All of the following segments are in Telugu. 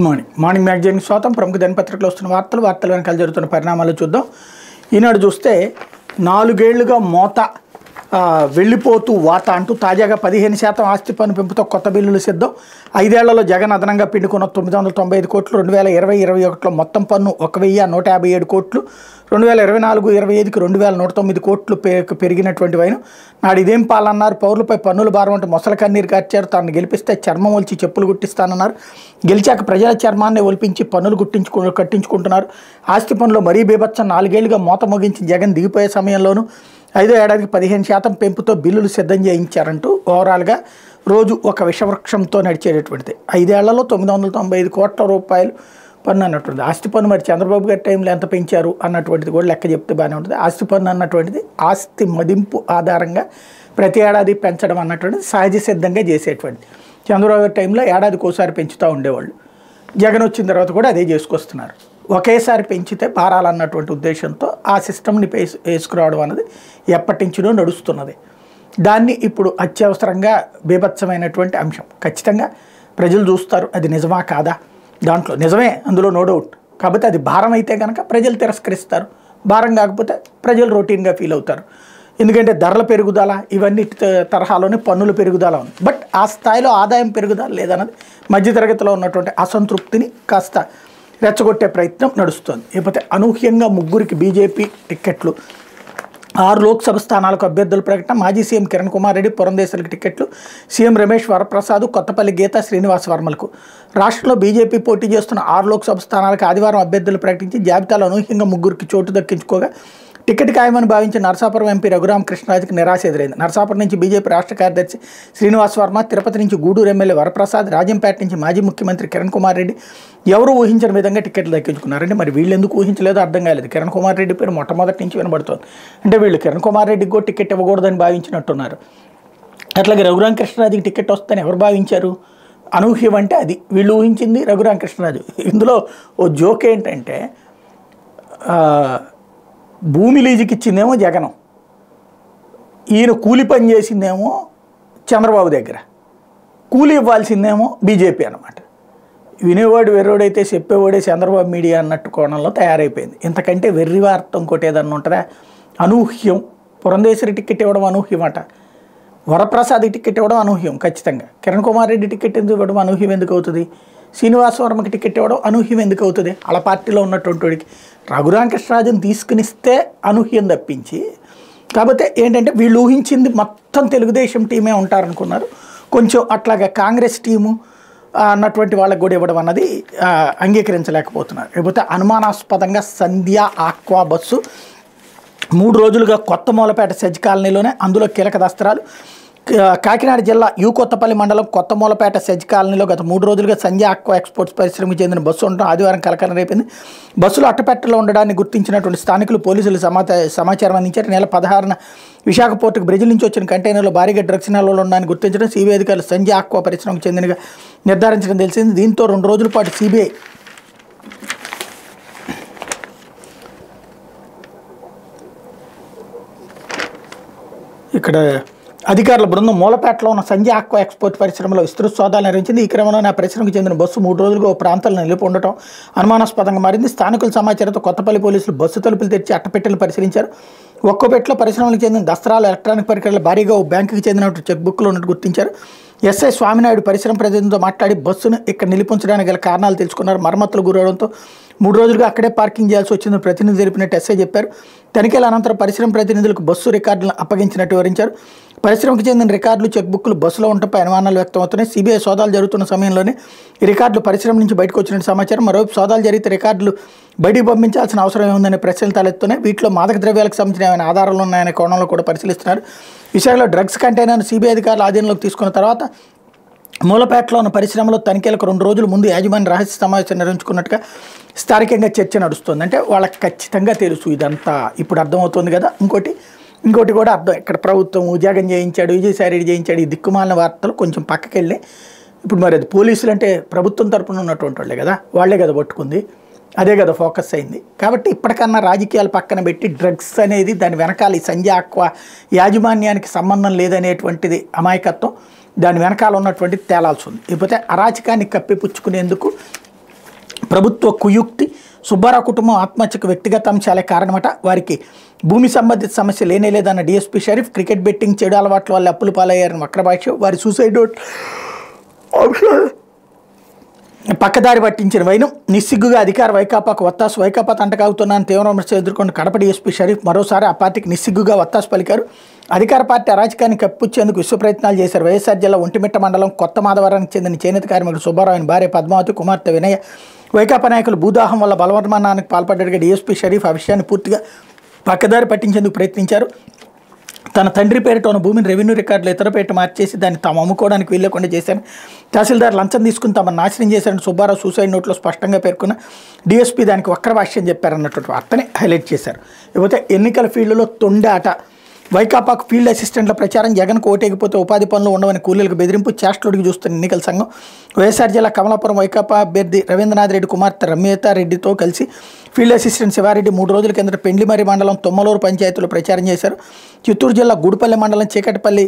మార్నింగ్ మ్యాగజైన్కి స్వాగతం. ప్రముఖ దినపత్రికలో వస్తున్న వార్తలు వెనకాల జరుగుతున్న పరిణామాలు చూద్దాం. ఈనాడు చూస్తే 4 ఏళ్లుగా మోత వెళ్ళిపోతూ వాత అంటూ తాజాగా 15% ఆస్తి పన్ను పెంపుతో కొత్త బిల్లులు సిద్ధం. 5 ఏళ్లలో జగన్ అదనంగా పిండుకున్న 995 కోట్లు, 2020-21లో మొత్తం పన్ను 1157 కోట్లు, 2024-25కి 2109 కోట్లు పెరిగినటువంటి వైను. నాడు ఇదేం పాలన్నారు, పౌరులపై పన్నుల భారం అంటే మొసల కన్నీరు కార్చారు. తాను గెలిపిస్తే చర్మం ఒలిచి చెప్పులు గుట్టిస్తానన్నారు. గెలిచాక ప్రజల చర్మాన్ని ఒలిపించి పన్నులు కట్టించుకుంటున్నారు. ఆస్తి పన్నులో మరీ బీభత్సం. 4 ఏళ్లుగా మోత మోగించి జగన్ దిగిపోయే సమయంలోనూ 5వ ఏడాదికి 15% పెంపుతో బిల్లులు సిద్ధం చేయించారంటూ ఓవరాల్గా రోజు ఒక విషవృక్షంతో నడిచేటటువంటిది. 5 ఏళ్లలో 995 కోట్ల రూపాయలు పన్ను అన్నటువంటిది. ఆస్తి పన్ను మరి చంద్రబాబు గారి టైంలో ఎంత పెంచారు అన్నటువంటిది కూడా లెక్క చెప్తే బాగానే ఉంటుంది. ఆస్తి పన్ను అన్నటువంటిది ఆస్తి మదింపు ఆధారంగా ప్రతి ఏడాది పెంచడం అన్నటువంటిది సహజ సిద్ధంగా చేసేటువంటిది. చంద్రబాబు గారి టైంలో ఏడాదికి ఒకసారి పెంచుతూ ఉండేవాళ్ళు. జగన్ వచ్చిన తర్వాత కూడా అదే చేసుకొస్తున్నారు. ఒకేసారి పెంచితే భారాలన్నటువంటి ఉద్దేశంతో ఆ సిస్టమ్ని వేసుకురావడం అన్నది ఎప్పటి నుంచో నడుస్తున్నది. దాన్ని ఇప్పుడు అత్యవసరంగా బీభత్సమైనటువంటి అంశం. ఖచ్చితంగా ప్రజలు చూస్తారు అది నిజమా కాదా. దాంట్లో నిజమే, అందులో నో డౌట్. కాబట్టి అది భారం అయితే కనుక ప్రజలు తిరస్కరిస్తారు. భారం కాకపోతే ప్రజలు రొటీన్గా ఫీల్ అవుతారు. ఎందుకంటే ధరల పెరుగుదల ఇవన్నీ తరహాలోనే పన్నుల పెరుగుదల ఉంది. బట్ ఆ స్థాయిలో ఆదాయం పెరుగుదల లేదన్నది మధ్యతరగతిలో ఉన్నటువంటి అసంతృప్తిని కాస్త రెచ్చగొట్టే ప్రయత్నం నడుస్తుంది. లేకపోతే అనూహ్యంగా 3కి బీజేపీ టిక్కెట్లు, 6 లోక్సభ స్థానాలకు అభ్యర్థుల ప్రకటన. మాజీ సీఎం కిరణ్ కుమార్ రెడ్డి పురంధేశ్వరికి టికెట్లు, సీఎం రమేష్ వరప్రసాద్, కొత్తపల్లి గీత, శ్రీనివాస్ వర్మలకు. రాష్ట్రంలో బీజేపీ పోటీ చేస్తున్న 6 లోక్సభ స్థానాలకు ఆదివారం అభ్యర్థులు ప్రకటించి జాబితాలో అనూహ్యంగా 3కి చోటు దక్కించుకోగా టికెట్ ఖాయమని భావించిన నరసాపురం ఎంపీ రఘురామకృష్ణరాజుకి నిరాశ ఎదురైంది. నరసాపురం నుంచి బీజేపీ రాష్ట్ర కార్యదర్శి శ్రీనివాస్ వర్మ, తిరుపతి నుంచి గూడూరు ఎమ్మెల్యే వరప్రసాద్, రాజంపేట నుంచి మాజీ ముఖ్యమంత్రి కిరణ్ కుమార్ రెడ్డి ఎవరు ఊహించిన విధంగా టికెట్లు దక్కించుకున్నారంటే మరి వీళ్ళు ఎందుకు ఊహించలేదో అర్థం కాలేదు. కిరణ్ కుమార్ రెడ్డి పేరు మొట్టమొదటి నుంచి వినబడుతోంది. అంటే వీళ్ళు కిరణ్ కుమార్ రెడ్డికి కూడా టికెట్ ఇవ్వకూడదని భావించినట్టున్నారు. అట్లాగే రఘురామకృష్ణరాజుకి టికెట్ వస్తుందని ఎవరు భావించారు? అనూహ్యం అంటే అది వీళ్ళు ఊహించింది రఘురామకృష్ణరాజు. ఇందులో ఓ జోక్ ఏంటంటే భూమి లీజుకి ఇచ్చిందేమో జగనం, ఈయన కూలి పని చేసిందేమో చంద్రబాబు దగ్గర, కూలి ఇవ్వాల్సిందేమో బీజేపీ అనమాట. వినేవాడు వెర్రోడైతే చెప్పేవాడే చంద్రబాబు మీడియా అన్నట్టు కోణంలో తయారైపోయింది. ఇంతకంటే వెర్రి వార్త ఇంకోటి ఏదన్నా ఉంటుందా? అనూహ్యం. పురంధేశ్వరి టికెట్ ఇవ్వడం అనూహ్యం అట. వరప్రసాద్ టికెట్ ఇవ్వడం అనూహ్యం ఖచ్చితంగా. కిరణ్ కుమార్ రెడ్డి టికెట్ ఎందుకు ఇవ్వడం అనూహ్యం ఎందుకు అవుతుంది? శ్రీనివాస్ వర్మకి టికెట్ ఇవ్వడం అనూహ్యం ఎందుకు అవుతుంది? వాళ్ళ పార్టీలో ఉన్నటువంటి వాడికి రఘురామకృష్ణరాజుని తీసుకునిస్తే అనూహ్యం తప్పించి. కాకపోతే ఏంటంటే వీళ్ళు ఊహించింది మొత్తం తెలుగుదేశం టీమే ఉంటారనుకున్నారు. కొంచెం అట్లాగా కాంగ్రెస్ టీము అన్నటువంటి వాళ్ళకి కూడా ఇవ్వడం అన్నది అంగీకరించలేకపోతున్నారు. లేకపోతే అనుమానాస్పదంగా సంధ్య ఆక్వా బస్సు 3 రోజులుగా కొత్త మూలపేట సెజ్ కాలనీలోనే, అందులో కీలక దస్త్రాలు. కాకినాడ జిల్లా కొత్తపల్లి మండలం కొత్త మూలపేట సెజ్ కాలనీలో గత 3 రోజులుగా సంజయ్ ఆక్వా ఎక్స్పోర్ట్స్ పరిశ్రమకు చెందిన బస్సు ఉండడం ఆదివారం కలకలం రేపింది. బస్సులు అట్టపెట్టలో ఉండడాన్ని గుర్తించినటువంటి స్థానికులు పోలీసులు సమాచారం అందించారు. నెల 16న విశాఖ పోర్టుకు బ్రెజిల్ నుంచి వచ్చిన కంటైనర్లో భారీగా డ్రగ్స్ నిల్వలు ఉండడాన్ని గుర్తించడం సిబిఐ అధికారులు సంజయ్ ఆక్వా పరిశ్రమకు చెందినగా నిర్ధారించడం తెలిసింది. దీంతో 2 రోజుల పాటు సిబిఐ ఇక్కడ అధికారుల బృందం మూలపేటలో ఉన్న సంజయ్ ఆక్వా ఎక్స్పోర్ట్ పరిశ్రమలో విస్తృత సోదాలు నిర్వహించింది. ఈ క్రమంలో ఆ పరిశ్రమకు చెందిన బస్సు 3 రోజులుగా ఓ ప్రాంతాల్లో నిలిపి ఉండటం అనుమానాస్పదంగా మారింది. స్థానికుల సమాచారంతో కొత్తపల్లి పోలీసులు బస్సు తలుపులు తెరిచి అట్టపెట్టెలు పరిశీలించారు. ఒక్కో పెట్టెలో పరిశ్రమలకు చెందిన దస్త్రాలు, ఎలక్ట్రానిక్ పరికరాలు, భారీగా ఓ బ్యాంకుకి చెందినట్టు చెక్ బుక్లు ఉన్నట్టు గుర్తించారు. ఎస్ఐ స్వామినాయుడు పరిశ్రమ ప్రతినిధితో మాట్లాడి బస్సును ఇక్కడ నిలిపించడానికి గల కారణాలు తెలుసుకున్నారు. మరమ్మతులు గురవడంతో 3 రోజులుగా అక్కడే పార్కింగ్ చేయాల్సి వచ్చిందని ప్రతినిధి తెలిపినట్టు ఎస్ఐ చెప్పారు. తనిఖీల అనంతరం పరిశ్రమ ప్రతినిధులకు బస్సు రికార్డులను అప్పగించినట్టు వివరించారు. పరిశ్రమకు చెందిన రికార్డులు, చెక్ బుక్లు బస్సులో ఉండటంపై అనుమానాలు వ్యక్తమవుతున్నాయి. సిబిఐ సోదాలు జరుగుతున్న సమయంలోనే ఈ రికార్డులు పరిశ్రమ నుంచి బయటకు వచ్చినట్టు సమాచారం. మరోవైపు సోదాలు జరిగితే రికార్డులు బయటికి పంపించాల్సిన అవసరం ఏముందనే ప్రశ్నలు తలెత్తున్నాయి. వీటిలో మాదక ద్రవ్యాలకు సంబంధించిన ఏమైనా ఆధారాలు ఉన్నాయనే కోణంలో కూడా పరిశీలిస్తున్నారు. విశాఖలో డ్రగ్స్ కంటైనర్ను సిబిఐ అధికారులు ఆధీనంలోకి తీసుకున్న తర్వాత మూలపేటలో ఉన్న పరిశ్రమలో తనిఖీలకు 2 రోజుల ముందు యాజమాన్య రహస్య సమావేశం నిర్వహించుకున్నట్టుగా స్థానికంగా చర్చ నడుస్తుంది. అంటే వాళ్ళకి ఖచ్చితంగా తెలుసు ఇదంతా. ఇప్పుడు అర్థమవుతుంది కదా. ఇంకోటి కూడా అర్థం. ఇక్కడ ప్రభుత్వం ఉద్యోగం చేయించాడు, విజయసాయిరెడ్డి చేయించాడు, ఈ దిక్కుమాలిన వార్తలు కొంచెం పక్కకి వెళ్ళి ఇప్పుడు మరి అది పోలీసులు అంటే ప్రభుత్వం తరపున ఉన్నటువంటి వాళ్ళే కదా, వాళ్లే కదా పట్టుకుంది, అదే కదా ఫోకస్ అయింది. కాబట్టి ఇప్పటికన్నా రాజకీయాలు పక్కన పెట్టి డ్రగ్స్ అనేది దాని వెనకాల ఈ సంజయ్ ఆక్వా యాజమాన్యానికి సంబంధం లేదనేటువంటిది అమాయకత్వం, దాని వెనకాల ఉన్నటువంటి తేలాల్సి ఉంది. లేకపోతే అరాచకాన్ని కప్పిపుచ్చుకునేందుకు ప్రభుత్వ కుయుక్తి, సుబ్బారావు కుటుంబం ఆత్మహత్యకు వ్యక్తిగత అంశాలే కారణమట, వారికి భూమి సంబంధిత సమస్య లేనేలేదన్న డీఎస్పీ షరీఫ్, క్రికెట్ బెట్టింగ్ చెడు అలవాట్ల వల్ల అప్పులు పాలయ్యారని వక్రభాష్యం, వారి సూసైడ్ నోట్ పక్కదారి పట్టించిన వైనం, నిస్సిగ్గుగా అధికార వైకాపాకు వత్తాసు, వైకాపా తంటకాగుతున్నాను తీవ్ర విమర్శలు ఎదుర్కొన్న కడప డీఎస్పీ షరీఫ్ మరోసారి ఆ పార్టీకి నిస్సిగ్గుగా వత్తాసు పలికారు. అధికార పార్టీ అరాచకాన్ని కప్పిచ్చేందుకు విశ్వ ప్రయత్నాలు చేశారు. వైఎస్ఆర్ జిల్లా ఒంటిమిట్ట మండలం కొత్త మాధవరానికి చెందిన చేనేత కార్మికుడు సుబ్బారావు, ఆయన భార్య పద్మావతి, కుమార్తె వినయ వైకాపా నాయకులు భూదాహం వల్ల బలవర్మానానికి పాల్పడ్డాడుగా డీఎస్పీ షరీఫ్ ఆ విషయాన్ని పూర్తిగా పక్కదారి పట్టించేందుకు ప్రయత్నించారు. తన తండ్రి పేరిట ఉన్న భూమిని రెవెన్యూ రికార్డులు ఇతర పేరిట మార్చేసి దాన్ని తాము అమ్ముకోవడానికి వీల్లేకుండా చేశారు. తహసీల్దార్ లంచం తీసుకుని తమను నాశనం చేశారని సుబ్బారావు సూసైడ్ నోట్లో స్పష్టంగా పేర్కొన్న డీఎస్పీ దానికి వక్రభాష్యం చెప్పారన్నటువంటి వార్తని హైలైట్ చేశారు. ఇకపోతే ఎన్నికల ఫీల్డ్లో తొండాట, వైకాపాకు ఫీల్డ్ అసిస్టెంట్ల ప్రచారం, జగన్కు ఓటేకపోతే ఉపాధి పనులు ఉండవని కూలీలకు బెదిరింపు, చేష్టలుడికి చూస్తున్న ఎన్నికల సంఘం. వైఎస్ఆర్ జిల్లా కమలాపురం వైకాపా అభ్యర్థి రవీంద్రనాథ్ రెడ్డి కుమార్తె రమ్యతారెడ్డితో కలిసి ఫీల్డ్ అసిస్టెంట్ శివారెడ్డి 3 రోజుల కిందట పెండ్లిమర్రి మండలం తొమ్మలూరు పంచాయతీలో ప్రచారం చేశారు. చిత్తూరు జిల్లా గూడుపల్లి మండలం చీకటిపల్లి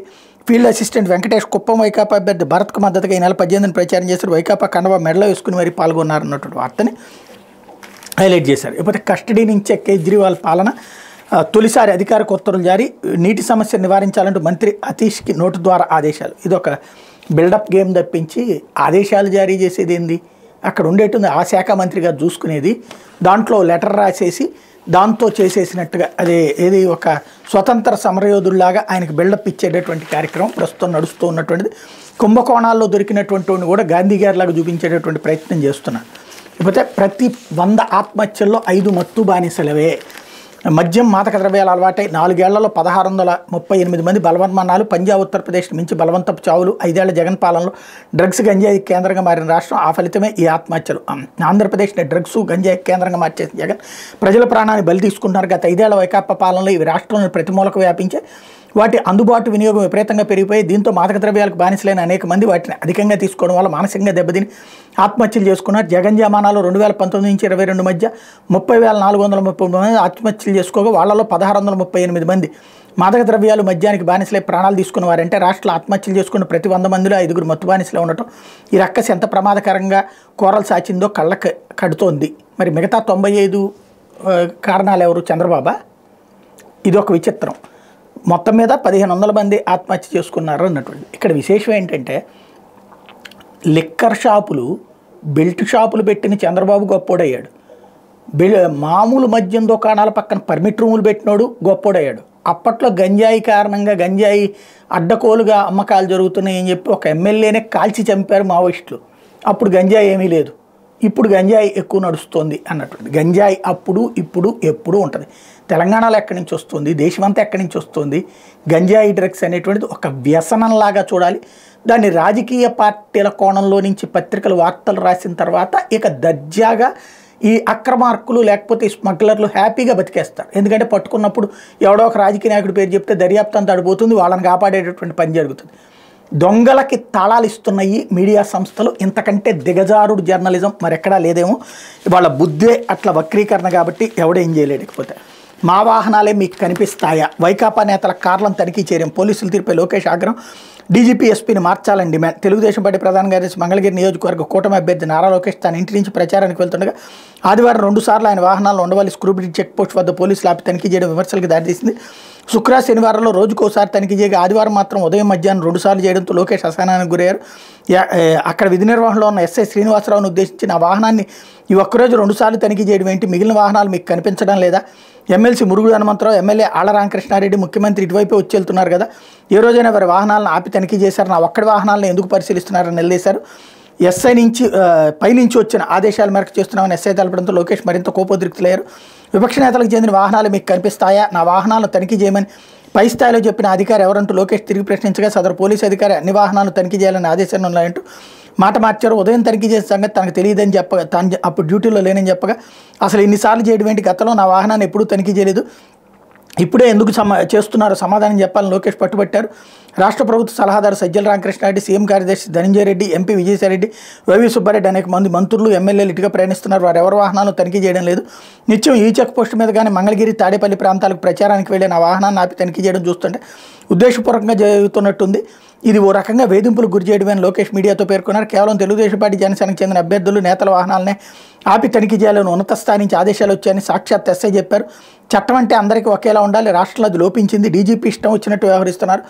ఫీల్డ్ అసిస్టెంట్ వెంకటేష్, కుప్పం వైకాపా అభ్యర్థి భరత్కు మద్దతుగా ఈ నెల 18న ప్రచారం చేశారు. వైకాపా కండవ మెడలో వేసుకుని మరీ పాల్గొన్నారన్నటువంటి వార్తని హైలైట్ చేశారు. ఇకపోతే కస్టడీ నుంచే కేజ్రీవాల్ పాలన, తొలిసారి అధికారిక ఉత్తర్వులు జారీ, నీటి సమస్యను నివారించాలంటూ మంత్రి అతీష్కి నోటు ద్వారా ఆదేశాలు. ఇదొక బిల్డప్ గేమ్ తప్పించి ఆదేశాలు జారీ చేసేది ఏంది, అక్కడ ఉండేటుంది ఆ శాఖ మంత్రిగా చూసుకునేది, దాంట్లో లెటర్ రాసేసి దాంతో చేసేసినట్టుగా అదే ఏది ఒక స్వతంత్ర సమరయోధుల్లాగా ఆయనకు బిల్డప్ ఇచ్చేటటువంటి కార్యక్రమం ప్రస్తుతం నడుస్తూ ఉన్నటువంటిది. కుంభకోణాల్లో దొరికినటువంటి కూడా గాంధీ గారిలాగా చూపించేటటువంటి ప్రయత్నం చేస్తున్నారు. ఇకపోతే ప్రతి 100 ఆత్మహత్యల్లో 5 మత్తు బానిసలవే. మద్యం మాదక ద్రవ్యాలు అలవాటై 4 ఏళ్లలో 1638 మంది బలవన్మరణాలు, పంజాబ్ ఉత్తరప్రదేశ్ మించి బలవంతపు చావులు, 5 ఏళ్ల జగన్ పాలనలో డ్రగ్స్ గంజాయి కేంద్రంగా మారిన రాష్ట్రం, ఆ ఫలితమే ఈ ఆత్మహత్యలు. ఆంధ్రప్రదేశ్ని డ్రగ్స్ గంజాయి కేంద్రంగా మార్చేసిన జగన్ ప్రజల ప్రాణాన్ని బలి తీసుకుంటున్నారు. గత 5 ఏళ్ల వైకాపా పాలనలో ఇవి రాష్ట్రంలోని ప్రతి మూలకు వ్యాపించే, వాటి అందుబాటు వినియోగం విపరీతంగా పెరిగిపోయి దీంతో మాదక ద్రవ్యాలకు బానిసలైన అనేక మంది వాటిని అధికంగా తీసుకోవడం వల్ల మానసికంగా దెబ్బతిని ఆత్మహత్యలు చేసుకున్నారు. జగన్ జమానాలో 2019 నుంచి 22 మధ్య 30,430 మంది ఆత్మహత్యలు చేసుకోగా వాళ్ళలో 1,638 మంది మాదక ద్రవ్యాలు మద్యానికి బానిసలై ప్రాణాలు తీసుకున్న వారంటే రాష్ట్రంలో ఆత్మహత్యలు చేసుకున్న ప్రతి 100 మందిలో 5 మత్తు బానిసలే ఉండటం ఈ రక్కసి ఎంత ప్రమాదకరంగా కోరలు సాచిందో కళ్ళకు కడుతోంది. మరి మిగతా 95 కారణాలు ఎవరు? చంద్రబాబా? ఇదొక విచిత్రం. మొత్తం మీద 1,500 మంది ఆత్మహత్య చేసుకున్నారు అన్నటువంటి. ఇక్కడ విశేషం ఏంటంటే లిక్కర్ షాపులు, బెల్ట్ షాపులు పెట్టిన చంద్రబాబు గొప్పోడయ్యాడు. మామూలు మద్యం దుకాణాల పక్కన పర్మిట్ రూములు పెట్టినోడు గొప్పోడయ్యాడు. అప్పట్లో గంజాయి కారణంగా గంజాయి అడ్డకోలుగా అమ్మకాలు జరుగుతున్నాయి అని చెప్పి ఒక ఎమ్మెల్యేనే కాల్చి చంపారు మావోయిస్టులు. అప్పుడు గంజాయి ఏమీ లేదు, ఇప్పుడు గంజాయి ఎక్కువ నడుస్తుంది అన్నటువంటి. గంజాయి అప్పుడు ఇప్పుడు ఎప్పుడు ఉంటుంది. తెలంగాణలో ఎక్కడి నుంచి వస్తుంది, దేశమంతా ఎక్కడి నుంచి వస్తుంది. గంజాయి డ్రగ్స్ అనేటువంటిది ఒక వ్యసనంలాగా చూడాలి. దాన్ని రాజకీయ పార్టీల కోణంలో నుంచి పత్రికలు వార్తలు రాసిన తర్వాత ఇక దర్జాగా ఈ అక్రమార్కులు లేకపోతే స్మగ్లర్లు హ్యాపీగా బతికేస్తారు. ఎందుకంటే పట్టుకున్నప్పుడు ఎవడో ఒక రాజకీయ నాయకుడి పేరు చెప్తే దర్యాప్తు అంతా అడిపోతుంది, వాళ్ళని కాపాడేటటువంటి పని జరుగుతుంది. దొంగలకి తాళాలు ఇస్తున్నాయి మీడియా సంస్థలు. ఇంతకంటే దిగజారుడు జర్నలిజం మరెక్కడా లేదేమో. వాళ్ళ బుద్ధే అట్లా వక్రీకరణ కాబట్టి ఎవడేం చేయలేకపోతే. మా వాహనాలే మీకు కనిపిస్తాయా? వైకాపా నేతల కార్లను తనిఖీ చేయడం, పోలీసులు తీర్పై లోకేష్ ఆగ్రహం, డీజీపీ ఎస్పీని మార్చాలని డిమాండ్. తెలుగుదేశం పార్టీ ప్రధాన కార్యదర్శి మంగళగిరి నియోజకవర్గ కూటమి అభ్యర్థి నారా లోకేష్ తన ఇంటి నుంచి ప్రచారానికి వెళ్తుండగా ఆదివారం 2 సార్లు ఆయన వాహనాల్లో ఉండవల్లి స్క్రూబ్రిడ్జ్ చెక్ పోస్ట్ వద్ద పోలీసులు ఆపి తనిఖీ చేయడం విమర్శలకు దారితీసింది. శుక్రవారం శనివారంలో రోజుకోసారి తనిఖీ చేయగా ఆదివారం మాత్రం ఉదయం మధ్యాహ్నం 2 సార్లు చేయడంతో లోకేష్ అసహనానికి గురయ్యారు. అక్కడ విధి నిర్వహణలో ఉన్న ఎస్ఐ శ్రీనివాసరావును ఉద్దేశించి నా వాహనాన్ని ఈ ఒక్కరోజు 2 సార్లు తనిఖీ చేయడం ఏంటి, మిగిలిన వాహనాలు మీకు కనిపించడం లేదా? ఎమ్మెల్సీ మురుగుడు హనుమంతరావు, ఎమ్మెల్యే ఆళ్ల రామకృష్ణారెడ్డి, ముఖ్యమంత్రి ఇటువైపే వచ్చి వెళ్తున్నారు కదా, ఏ రోజైనా వారి వాహనాలను ఆపి తనిఖీ చేశారు, నా ఒక్కడి వాహనాలను ఎందుకు పరిశీలిస్తున్నారని నిలదీశారు. ఎస్ఐ నుంచి పైనుంచి వచ్చిన ఆదేశాల మేరకు చేస్తున్నామని ఎస్ఐ తెలపడంతో లోకేష్ మరింత కోపోద్రిక్తులయ్యారు. విపక్ష నేతలకు చెందిన వాహనాలు మీకు కనిపిస్తాయా, నా వాహనాలను తనిఖీ చేయమని పై స్థాయిలో చెప్పిన అధికారి ఎవరంటూ లోకేష్ తిరిగి ప్రశ్నించగా సదరు పోలీసు అధికారి అన్ని వాహనాలను తనిఖీ చేయాలని ఆదేశాలు ఉన్నాయంటూ మాట మార్చారు. ఉదయం తనిఖీ చేసే సంగతి తనకు తెలియదని చెప్పగా, తాను అప్పుడు డ్యూటీలో లేనని చెప్పగా అసలు ఇన్నిసార్లు చేయడం ఏంటి, గతంలో నా వాహనాన్ని ఎప్పుడూ తనిఖీ చేయలేదు, ఇప్పుడే ఎందుకు చేస్తున్నారో సమాధానం చెప్పాలని లోకేష్ పట్టుబట్టారు. రాష్ట్ర ప్రభుత్వ సలహాదారు సజ్జల రామకృష్ణారెడ్డి, సీఎం కార్యదర్శి ధనంజయ రెడ్డి, ఎంపీ విజయసాయిరెడ్డి, వైవి సుబ్బారెడ్డి అనేక మంది మంత్రులు ఎమ్మెల్యేలు ఇటుగా ప్రయాణిస్తున్నారు. వారు ఎవరి వాహనాలను తనిఖీ చేయడం లేదు. నిత్యం ఈ చెక్ పోస్ట్ మీద కానీ మంగళగిరి తాడేపల్లి ప్రాంతాలకు ప్రచారానికి వెళ్ళి నా వాహనాన్ని ఆపి తనిఖీ చేయడం చూస్తుంటే ఉద్దేశపూర్వకంగా జరుగుతున్నట్టుంది. ఇది ఓ రకంగా వేధింపులకు గురి చేయడమని లోకేష్ మీడియాతో పేర్కొన్నారు. కేవలం తెలుగుదేశం పార్టీ జనసేనకు చెందిన అభ్యర్థులు నేతల వాహనాలనే ఆపి తనిఖీ చేయాలని ఉన్నత స్థాయి నుంచి ఆదేశాలు వచ్చాయని సాక్షాత్ ఎస్ఐ చెప్పారు. చట్టం అంటే అందరికీ ఒకేలా ఉండాలి, రాష్ట్రంలో అది లోపించింది, డీజీపీ ఇష్టం వచ్చినట్టు వ్యవహరిస్తున్నారు,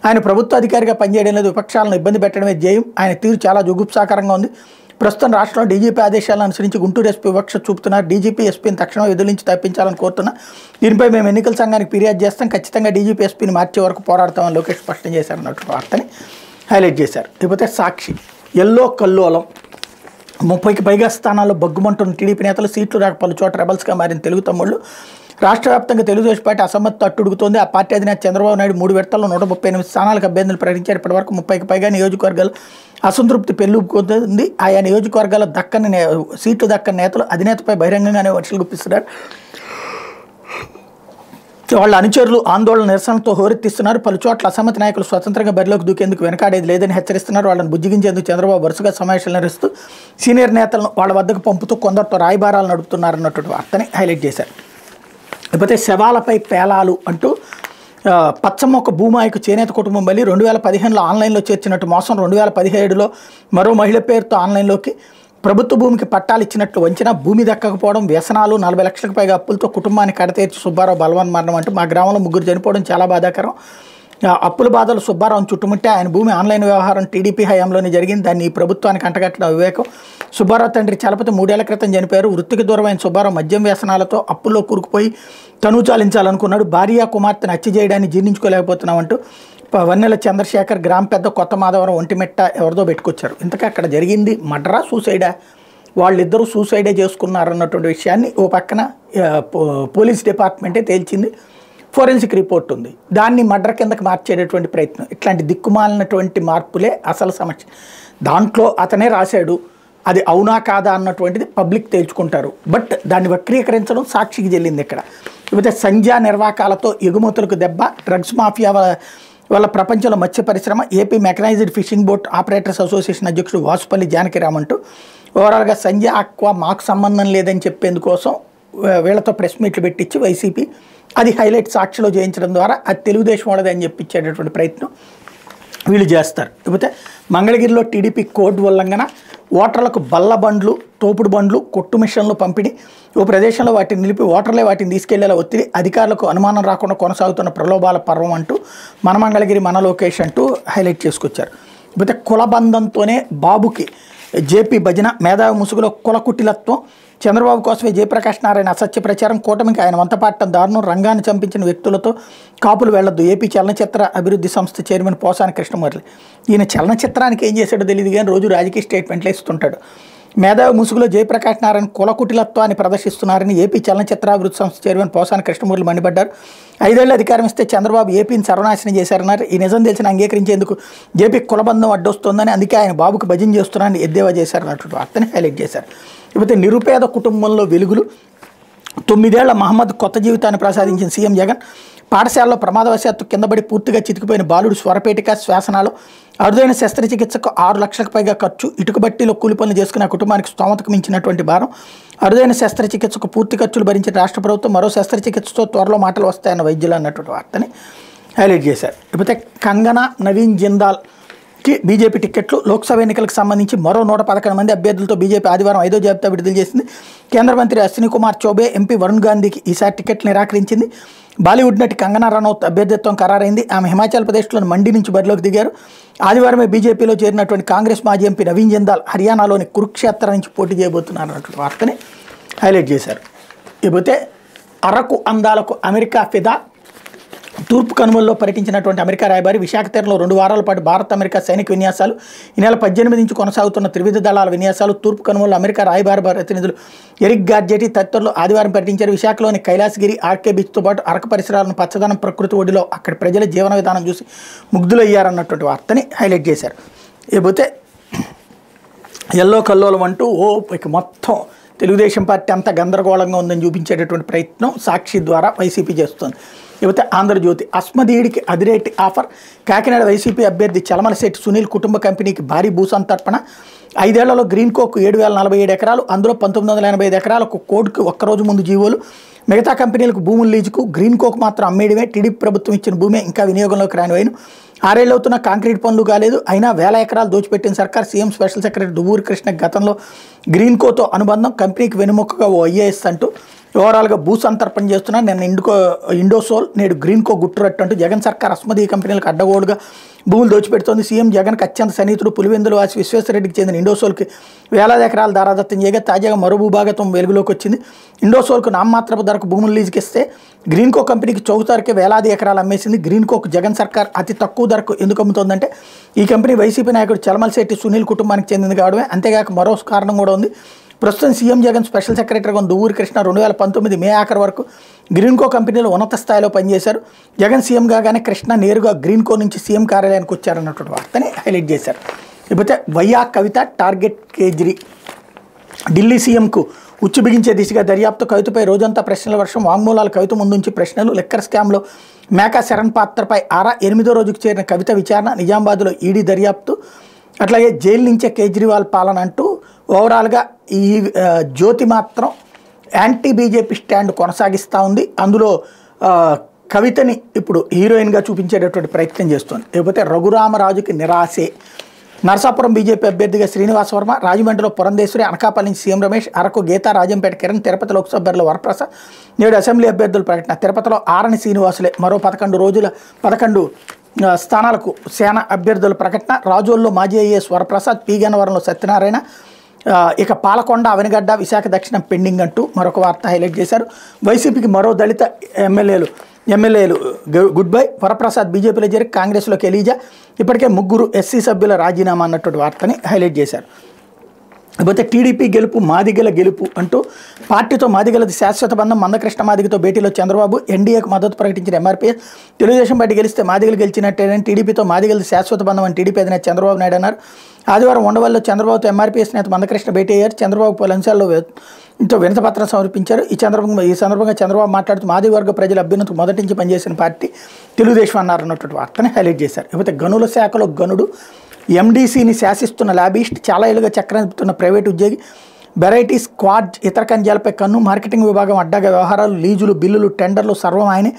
ఆయన ప్రభుత్వ అధికారిగా పనిచేయడం లేదు, విపక్షాలను ఇబ్బంది పెట్టడమే ధ్యేయం, ఆయన తీరు చాలా జుగుప్సాకరంగా ఉంది. ప్రస్తుతం రాష్ట్రంలో డీజీపీ ఆదేశాలను అనుసరించి గుంటూరు ఎస్పీ వివక్ష చూపుతున్నారు, డీజీపీ ఎస్పీని తక్షణం విధుల నుంచి తప్పించాలని కోరుతున్నా, దీనిపై మేము ఎన్నికల సంఘానికి ఫిర్యాదు చేస్తాం, ఖచ్చితంగా డీజీపీ ఎస్పీని మార్చే వరకు పోరాడతామని లోకేష్ స్పష్టం చేశారన్నట్టు వార్తని హైలైట్ చేశారు. ఇకపోతే సాక్షి ఎల్లో కల్లోలం 30కి పైగా స్థానాల్లో బగ్గుమంటున్న టీడీపీ నేతలు, సీట్లు రాక పలు చోట రెబల్స్గా మారిన తెలుగు తమ్ముళ్ళు, రాష్ట్ర వ్యాప్తంగా తెలుగుదేశం పార్టీ అసమ్మతితో అట్టుడుగుతోంది. ఆ పార్టీ అధినేత చంద్రబాబు నాయుడు 3 విడతల్లో 138 స్థానాలకు అభ్యర్థులు ప్రకటించారు. ఇప్పటివరకు 30కి పైగా నియోజకవర్గాలు అసంతృప్తి పెళ్ళుకుంది. ఆయా నియోజకవర్గాల సీట్లు దక్కని నేతలు అధినేతపై బహిరంగంగానే వర్షాలు గుప్పిస్తున్నారు. వాళ్ళ అనుచరులు ఆందోళన నిరసనతో హోరెత్తిస్తున్నారు. పలు చోట్ల అసమ్మతి నాయకులు స్వతంత్రంగా బరిలోకి దూకేందుకు వెనకాడేది లేదని హెచ్చరిస్తున్నారు. వాళ్ళని బుజ్జిగించేందుకు చంద్రబాబు వరుసగా సమావేశాలు నిర్వహిస్తూ సీనియర్ నేతలను వాళ్ళ వద్దకు పంపుతూ కొందరితో రాయబారాలు నడుపుతున్నారన్నటువంటి వార్తని హైలైట్ చేశారు. లేకపోతే శవాలపై పేలాలు అంటూ పచ్చమొక్క భూమాయికు చేనేత కుటుంబం బలి, 2015లో ఆన్లైన్లో చేర్చినట్టు మోసం, 2017లో మరో మహిళ పేరుతో ఆన్లైన్లోకి ప్రభుత్వ భూమికి పట్టాలు ఇచ్చినట్లు వంచిన, భూమి దక్కకపోవడం, వ్యసనాలు, 40 లక్షలకు పైగా అప్పులతో కుటుంబాన్ని కడతీర్చి సుబ్బారావు బలవన్ మరణం అంటూ మా గ్రామంలో 3 చనిపోవడం చాలా బాధాకరం. అప్పుల బాధలు సుబ్బారావును చుట్టుముట్టే, ఆయన భూమి ఆన్లైన్ వ్యవహారం టీడీపీ హయాంలోనే జరిగింది, దాన్ని ఈ ప్రభుత్వానికి అంటగట్టడం వివేకం. సుబ్బారావు తండ్రి చలపతి 3 ఏళ్ల క్రితం చనిపోయారు. వృత్తికి దూరమైన సుబ్బారావు మద్యం వ్యసనాలతో అప్పుల్లో కూరుకుపోయి తను చాలించాలనుకున్నాడు. భార్య కుమార్తెను హత్య చేయడాన్ని జీర్ణించుకోలేకపోతున్నామంటూ వన్నెల చంద్రశేఖర్ గ్రామ పెద్ద కొత్త మాధవరం ఒంటిమెట్ట ఎవరిదో పెట్టుకొచ్చారు. ఇంతకీ అక్కడ జరిగింది మర్డరా సూసైడా? వాళ్ళిద్దరూ సూసైడే చేసుకున్నారన్నటువంటి విషయాన్ని ఓ పక్కన పోలీస్ డిపార్ట్మెంటే తేల్చింది, ఫోరెన్సిక్ రిపోర్ట్ ఉంది, దాన్ని మర్డర్ కిందకి మార్చేటటువంటి ప్రయత్నం. ఇట్లాంటి దిక్కుమాలినటువంటి మార్పులే అసలు సమస్య. దాంట్లో అతనే రాశాడు, అది అవునా కాదా అన్నటువంటిది పబ్లిక్ తేల్చుకుంటారు. బట్ దాన్ని వక్రీకరించడం సాక్షికి చెల్లింది ఇక్కడ. లేకపోతే సంధ్యా నిర్వాకాలతో ఎగుమతులకు దెబ్బ, డ్రగ్స్ మాఫియా వల్ల ప్రపంచంలో మత్స్య పరిశ్రమ, AP mechanised fishing boat operators association అధ్యక్షుడు వాసుపల్లి జానకిరామ్ అంటూ ఓవరాల్గా సంధ్య ఆక్వా మాకు సంబంధం లేదని చెప్పేందుకోసం వీళ్ళతో ప్రెస్ మీట్లు పెట్టించి వైసీపీ అది హైలైట్ సాక్షిలో చేయించడం ద్వారా అది తెలుగుదేశం వాళ్ళది అని చెప్పించేటటువంటి ప్రయత్నం వీళ్ళు చేస్తారు. లేకపోతే మంగళగిరిలో టీడీపీ కోడ్ ఉల్లంఘన, ఓటర్లకు బల్ల బండ్లు, తోపుడు బండ్లు, కొట్టు మిషన్లు పంపిణీ, ఓ ప్రదేశంలో వాటిని నిలిపి ఓటర్లే వాటిని తీసుకెళ్లేలా ఒత్తిడి, అధికారులకు అనుమానం రాకుండా కొనసాగుతున్న ప్రలోభాల పర్వం అంటూ మన మంగళగిరి మన లోకేష్ అంటూ హైలైట్ చేసుకొచ్చారు. లేకపోతే కులబంధంతోనే బాబుకి జేపీ భజన, మేధావి ముసుగులో కులకుటిలత్వం, చంద్రబాబు కోసమే జయప్రకాష్ నారాయణ అసత్య ప్రచారం, కూటమికి ఆయన వంతపాటం దారుణం, రంగాన్ని చంపించిన వ్యక్తులతో కాపులు వెళ్లొద్దు, ఏపీ చలనచిత్ర అభివృద్ధి సంస్థ చైర్మన్ పోసాని కృష్ణమురళి. ఈయన చలనచిత్రానికి ఏం చేశాడో తెలియదు కానీ రోజు రాజకీయ స్టేట్మెంట్లు ఇస్తుంటాడు. మేధావి ముసుగులో జయప్రకాష్ నారాయణ కులకుటిలత్వాన్ని ప్రదర్శిస్తున్నారని ఏపీ చలనచిత్ర అభివృద్ధి సంస్థ చైర్మన్ పోసాని కృష్ణమురళి మండిపడ్డారు. 5 ఏళ్ల అధికారం ఇస్తే చంద్రబాబు ఏపీని సర్వనాశనం చేశారన్నారు. ఈ నిజం తెలిసిన అంగీకరించేందుకు జేపీ కులబంధం అడ్డొస్తోందని, అందుకే ఆయన బాబుకు భజన చేస్తున్నారని ఎద్దేవా చేశారన్నటువంటి వార్తని హైలైట్ చేశారు. లేకపోతే నిరుపేద కుటుంబంలో వెలుగులు, 9 ఏళ్ల మహమ్మద్ కొత్త జీవితాన్ని ప్రసాదించిన సీఎం జగన్, పాఠశాలలో ప్రమాదవశాత్తు కిందపడి పూర్తిగా చితికిపోయిన బాలుడు స్వరపేటిక శ్వాసనాలు, అరుదైన శస్త్రచికిత్సకు 6 లక్షలకు పైగా ఖర్చు, ఇటుక బట్టీలో కూలి పనులు చేసుకున్న కుటుంబానికి స్తోమతకు మించినటువంటి భారం, అరుదైన శస్త్రచికిత్సకు పూర్తి ఖర్చులు భరించిన రాష్ట్ర ప్రభుత్వం, మరో శస్త్రచికిత్సతో త్వరలో మాటలు వస్తాయన్న వైద్యులు అన్నటువంటి వార్తని హైలైట్ చేశారు. లేకపోతే కంగనా, నవీన్ జిందాల్కి బీజేపీ టికెట్లు, లోక్సభ ఎన్నికలకు సంబంధించి మరో 111 మంది అభ్యర్థులతో బీజేపీ ఆదివారం 5వ జాబితా విడుదల చేసింది. కేంద్ర మంత్రి అశ్విని కుమార్ చౌబే, ఎంపీ వరుణ్ గాంధీకి ఈసారి టికెట్లు నిరాకరించింది. బాలీవుడ్ నటి కంగనా రనౌత్ అభ్యర్థిత్వం ఖరారైంది. ఆమె హిమాచల్ ప్రదేశ్లోని మండి నుంచి బరిలోకి దిగారు. ఆదివారమే బీజేపీలో చేరినటువంటి కాంగ్రెస్ మాజీ ఎంపీ నవీన్ జిందాల్ హర్యానాలోని కురుక్షేత్ర నుంచి పోటీ చేయబోతున్నారు అన్నటువంటి వార్తని హైలైట్ చేశారు. ఇకపోతే అరకు అందాలకు అమెరికా ఫిదా, తూర్పు కనుమల్లో పర్యటించినటువంటి అమెరికా రాయబారి విశాఖ తీరంలో 2 వారాల పాటు భారత్ అమెరికా సైనిక విన్యాసాలు, ఈ నెల 18 నుంచి కొనసాగుతున్న త్రివిధ దళాల విన్యాసాలు, తూర్పు కనుమల్లో అమెరికా రాయబారి ప్రతినిధులు ఎరిక్ గార్జెటీ తదితరులు ఆదివారం పర్యటించారు. విశాఖలోని కైలాసగిరి, ఆర్కే బీచ్తో పాటు అరకు పరిసరాలను పచ్చదనం ప్రకృతి ఒడిలో అక్కడి ప్రజల జీవన విధానం చూసి ముగ్ధులయ్యారన్నటువంటి వార్తని హైలైట్ చేశారు. ఇకపోతే ఎల్లో కల్లోలం అంటూ ఇక మొత్తం తెలుగుదేశం పార్టీ అంతా గందరగోళంగా ఉందని చూపించేటటువంటి ప్రయత్నం సాక్షి ద్వారా వైసీపీ చేస్తుంది. లేకపోతే ఆంధ్రజ్యోతి, అస్మదీయుడికి అదిరేటి ఆఫర్, కాకినాడ వైసీపీ అభ్యర్థి చలమలశెట్టి సునీల్ కుటుంబ కంపెనీకి భారీ భూసంతర్పణ, 5 ఏళ్లలో గ్రీన్ కోక్ 7,047 ఎకరాలు, అందులో 1985 ఎకరాలకు కోడ్కి ఒక్కరోజు ముందు జీవోలు, మిగతా కంపెనీలకు భూములు లీజుకు, గ్రీన్ కోక్ మాత్రం అమ్మేయడమే, టీడీపీ ప్రభుత్వం ఇచ్చిన భూమే ఇంకా వినియోగంలోకి రాని వైను, 6 ఏళ్ళు అవుతున్నా కాంక్రీట్ పనులు కాలేదు. అయినా వేల ఎకరాలు దోచిపెట్టిన సర్కార్. CM special secretary Duvvuri Krishna గతంలో గ్రీన్కోతో అనుబంధం, కంపెనీకి వెనుముకగా ఓ ఐఏఎస్ అంటూ ఓవరాల్గా భూ సంతర్పణ చేస్తున్నారు. నేను ఇండోసోల్ నేడు గ్రీన్కో గుట్టురట్టు అంటూ జగన్ సర్కార్ అస్మదీయ కంపెనీలకు అడ్డగోడుగా భూములు దోచిపెడుతోంది. సీఎం జగన్కి అత్యంత సన్నిహితుడు పులివెందుల వాసి విశ్వేశ్వరరెడ్డికి చెందిన ఇండోసోల్కి వేలాది ఎకరాలు దారాదత్తం చేయగా తాజాగా మరో భూభాగత్వం వెలుగులోకి వచ్చింది. ఇండోసోల్కు నామమాత్రపు ధరకు భూములు లీజుకి ఇస్తే గ్రీన్కో కంపెనీకి చౌకధరకే వేలాది ఎకరాలు అమ్మేసింది. గ్రీన్కోకు జగన్ సర్కార్ అతి తక్కువ ధరకు ఎందుకు అమ్ముతోందంటే ఈ కంపెనీ వైసీపీ నాయకుడు చలమలశెట్టి సునీల్ కుటుంబానికి చెందింది కావడమే. అంతేగాక మరో కారణం కూడా ఉంది. ప్రస్తుతం సీఎం జగన్ స్పెషల్ సెక్రటరీగా ఉన్న దువ్వూరి కృష్ణ 2019 మే ఆఖరు వరకు గ్రీన్కో కంపెనీలో ఉన్నత స్థాయిలో పనిచేశారు. జగన్ సీఎం కాగానే కృష్ణ నేరుగా గ్రీన్కో నుంచి సీఎం కార్యాలయానికి వచ్చారన్నటువంటి వార్తని హైలైట్ చేశారు. ఇకపోతే వైయా కవిత టార్గెట్ కేజ్రీ. ఢిల్లీ సీఎంకు ఉచ్చు బిగించే దిశగా దర్యాప్తు. కవితపై రోజంతా ప్రశ్నల వర్షం. వాంగ్మూలాలు కవిత ముందుంచి ప్రశ్నలు. లిక్కర్ స్కామ్లో మేకా శరణ్ పాత్రపై ఆరా. 8వ రోజుకు చేరిన కవిత విచారణ. నిజామాబాద్లో ఈడీ దర్యాప్తు. అట్లాగే జైలు నుంచే కేజ్రీవాల్ పాలన అంటూ ఓవరాల్గా ఈ జ్యోతి మాత్రం యాంటీ బీజేపీ స్టాండ్ కొనసాగిస్తూ ఉంది. అందులో కవితని ఇప్పుడు హీరోయిన్గా చూపించేటటువంటి ప్రయత్నం చేస్తుంది. లేకపోతే రఘురామరాజుకి నిరాశే. నరసాపురం బీజేపీ అభ్యర్థిగా శ్రీనివాస వర్మ, రాజమండ్రిలో పురంధేశ్వరి, అనకాపల్లి నుంచి సీఎం రమేష్, అరకు గీత, రాజంపేట కిరణ్, తిరుపతి లోక్సభ బరిలో వరప్రసాద్. నేడు అసెంబ్లీ అభ్యర్థుల ప్రకటన. తిరుపతిలో ఆరణి శ్రీనివాసులే. మరో 11 స్థానాలకు సేన అభ్యర్థుల ప్రకటన. రాజోల్లో మాజీ ఐఏఎస్ వరప్రసాద్, పి గన్నవరంలో సత్యనారాయణ, ఇక పాలకొండ, అవనిగడ్డ, విశాఖ దక్షిణం పెండింగ్ అంటూ మరొక వార్త హైలైట్ చేశారు. వైసీపీకి మరో దళిత ఎమ్మెల్యేలు గుడ్ బై. వరప్రసాద్ బీజేపీలో చేరి కాంగ్రెస్లోకి ఎలీజా. ఇప్పటికే 3 ఎస్సీ సభ్యుల రాజీనామా అన్నటువంటి వార్తని హైలైట్ చేశారు. లేకపోతే టీడీపీ గెలుపు మాదిగల గెలుపు అంటూ పార్టీతో మాదిగలది శాశ్వత బంధం. మందకృష్ణ మాదిగతో భేటీలో చంద్రబాబు. ఎన్డీఏకు మద్దతు ప్రకటించిన ఎంఆర్పీఎస్. తెలుగుదేశం పార్టీ గెలిస్తే మాదిగలు గెలిచినట్టేనని టీడీపీతో మాదిగలది శాశ్వత బంధం అని టీడీపీ అధినేత చంద్రబాబు నాయుడు అన్నారు. ఆదివారం ఉండవల్లిలో చంద్రబాబుతో ఎంఆర్పీఎస్ నేత మందకృష్ణ భేటీ అయ్యారు. చంద్రబాబు పలు అంశాల్లో వినతిపత్రం సమర్పించారు. ఈ సందర్భంగా చంద్రబాబు మాట్లాడుతూ మాదిగ వర్గ ప్రజల అభ్యున్నతికి మొదటి నుంచి పనిచేసిన పార్టీ తెలుగుదేశం అన్నారన్నటువంటి వార్తని హైలైట్ చేశారు. ఇకపోతే గనుల శాఖలో గనుడు. ఎండీసీని శాసిస్తున్న ల్యాబిస్ట్. చాలా ఏళ్ళుగా చక్రనిపుతున్న ప్రైవేటు ఉద్యోగి. వెరైటీ స్క్వాడ్ ఇతర ఖనిజాలపై కన్ను. మార్కెటింగ్ విభాగం అడ్డాగా వ్యవహారాలు, లీజులు, బిల్లులు, టెండర్లు సర్వం ఆయనే.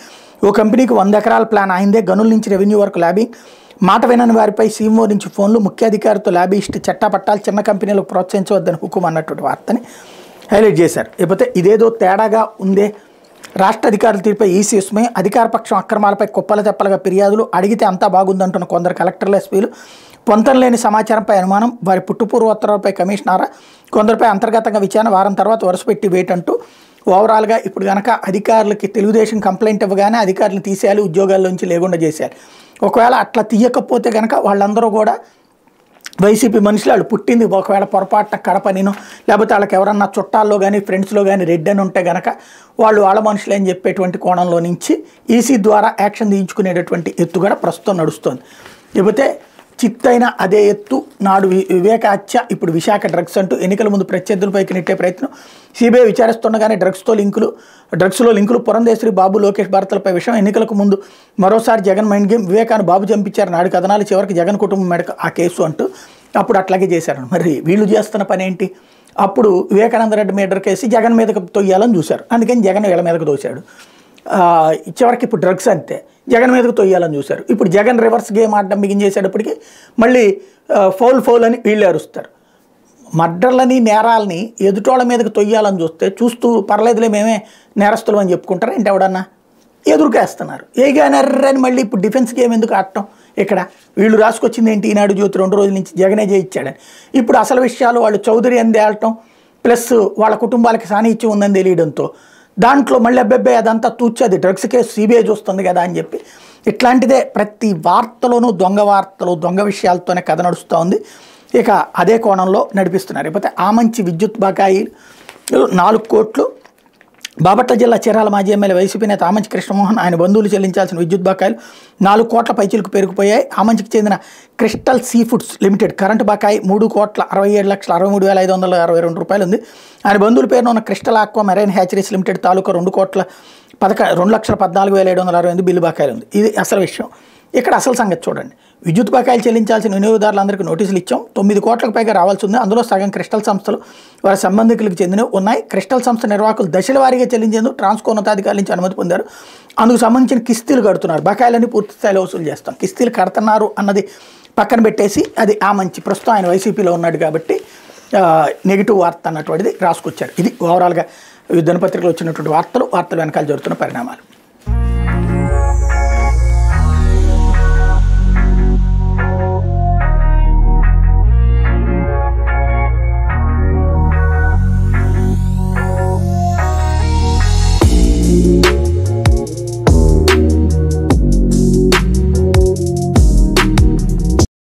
ఓ కంపెనీకి 100 ఎకరాల ప్లాన్ అయిందే. గనుల నుంచి రెవెన్యూ వరకు ల్యాబింగ్. మాట వినని వారిపై సీఎంఓ నుంచి ఫోన్లు. ముఖ్యాధికారితో ల్యాబిస్ట్. చట్టాపట్టాలు చిన్న కంపెనీలకు ప్రోత్సహించవద్దని హుకుం అన్నటువంటి వార్తని హైలైట్ చేశారు. లేకపోతే ఇదేదో తేడాగా ఉందే. రాష్ట్ర అధికారుల తీరుపై ఈసీ విస్మయం. అధికార పక్షం అక్రమాలపై కుప్పల తెప్పలుగా ఫిర్యాదులు. అడిగితే అంతా బాగుందంటున్న కొందరు కలెక్టర్ల ఎస్పీలు. పొంతం లేని సమాచారంపై అనుమానం. వారి పుట్టుపూర్వోత్తరాలపై కమిషనరా. కొందరిపై అంతర్గతంగా విచారణ. వారం తర్వాత వరుసపెట్టి వెయిట్ అంటూ ఓవరాల్గా ఇప్పుడు కనుక అధికారులకి తెలుగుదేశం కంప్లైంట్ ఇవ్వగానే అధికారులను తీసేయాలి, ఉద్యోగాల్లోంచి లేకుండా చేసేయాలి. ఒకవేళ అట్లా తీయకపోతే కనుక వాళ్ళందరూ కూడా వైసీపీ మనుషులు. వాళ్ళు పుట్టింది ఒకవేళ పొరపాటున కడపనినో లేకపోతే వాళ్ళకి ఎవరన్నా చుట్టాల్లో కానీ ఫ్రెండ్స్లో కానీ రెడ్ అని ఉంటే కనుక వాళ్ళు వాళ్ళ మనుషులు అని చెప్పేటువంటి కోణంలో నుంచి ఈసీ ద్వారా యాక్షన్ తీయించుకునేటటువంటి ఎత్తు కూడా ప్రస్తుతం నడుస్తుంది. లేకపోతే చిత్తైన అదే ఎత్తు నాడు వివేక హత్య, ఇప్పుడు విశాఖ డ్రగ్స్ అంటూ ఎన్నికల ముందు ప్రత్యర్థులపైకి నెట్టే ప్రయత్నం. సిబిఐ విచారిస్తుండగానే డ్రగ్స్లో లింకులు. పురంధేశ్వరి, బాబు, లోకేష్ భర్తలపై విషయం. ఎన్నికలకు ముందు మరోసారి జగన్ మైండ్ గేమ్. వివేకాన్ని బాబు చంపించారు. నాడు కథనాలు. చివరికి జగన్ కుటుంబం మేడకు ఆ కేసు అంటూ అప్పుడు అట్లాగే చేశారు. మరి వీళ్ళు చేస్తున్న పని ఏంటి? అప్పుడు వివేకానందరెడ్డి మీటర్ కేసు జగన్ మీదకు తొయ్యాలని చూశారు. అందుకని జగన్ వీళ్ళ మీదకు దోశాడు. చివరికి ఇప్పుడు డ్రగ్స్ అంతే జగన్ మీదకు తొయ్యాలని చూశారు. ఇప్పుడు జగన్ రివర్స్ గేమ్ ఆడడం బిగించేసేటప్పటికి మళ్ళీ ఫౌల్ అని వీళ్ళే అరుస్తారు. మర్డర్లని, నేరాలని ఎదుటోళ్ళ మీదకి తొయ్యాలని చూస్తూ పర్లేదులే మేమే నేరస్తులు అని చెప్పుకుంటారు. ఏంటి ఎవడన్నా ఎదురుకేస్తున్నారు. ఏగానర్రని మళ్ళీ ఇప్పుడు డిఫెన్స్ గేమ్ ఎందుకు ఆడటం? ఇక్కడ వీళ్ళు రాసుకొచ్చింది ఏంటి? ఈనాడు జ్యోతి 2 రోజుల నుంచి జగనే చేయించాడని. ఇప్పుడు అసలు విషయాలు వాళ్ళు చౌదరి అని తేలటం ప్లస్ వాళ్ళ కుటుంబాలకి సాన్నిహిత్యం ఉందని తెలియడంతో దాంట్లో మళ్ళీ అబ్బాయి అదంతా తూర్చేది డ్రగ్స్ కేసు సిబిఐ చూస్తుంది కదా అని చెప్పి ఇట్లాంటిదే ప్రతి వార్తలోనూ దొంగ వార్తలు, దొంగ విషయాలతోనే కథ నడుస్తూ ఉంది. ఇక అదే కోణంలో నడిపిస్తున్నారు. లేకపోతే ఆమంచి విద్యుత్ బకాయిలు 4 కోట్లు. బాపట్ల జిల్లా చీరాల మాజీ ఎమ్మెల్యే వైసీపీ నేత ఆమంచి కృష్ణమోహన్ ఆయన బంధువులు చెల్లించాల్సిన విద్యుత్ బకాయిలు 4 కోట్ల పైచీలకు పెరిగిపోయాయి. ఆమంచికి చెందిన crystal sea foods limited current బకాయి 3,67,63,562 రూపాయలు ఉంది. ఆయన బంధువుల పేరున ఉన్న crystal aqua marine hatcheries limited తాలూకా 2,14,768 బిల్లు బకాయిలు ఉంది. ఇది అసలు విషయం. ఇక్కడ అసలు సంగతి చూడండి. విద్యుత్ బకాయిలు చెల్లించాల్సిన వినియోగదారులందరికీ నోటీసులు ఇచ్చాం. 9 కోట్లకు పైగా రావాల్సి ఉంది. అందులో సగం క్రిస్టల్ సంస్థలు వారి సంబంధికులకు చెందినవి ఉన్నాయి. క్రిస్టల్ సంస్థ నిర్వాహకులు దశల వారీగా చెల్లించేందుకు ట్రాన్స్కో ఉన్నతాధికారుల నుంచి అనుమతి పొందారు. అందుకు సంబంధించిన కిస్తీలు కడుతున్నారు. బకాయిలన్నీ పూర్తి స్థాయిలో వసూలు చేస్తాం. కిస్తీలు కడుతున్నారు అన్నది పక్కన పెట్టేసి అది మంచి ప్రస్తుతం ఆయన వైసీపీలో ఉన్నాడు కాబట్టి నెగిటివ్ వార్త అన్నటువంటిది రాసుకొచ్చారు. ఇది ఓవరాల్గా దినపత్రికలో వచ్చినటువంటి వార్తలు వెనకాల జరుగుతున్న పరిణామాలు.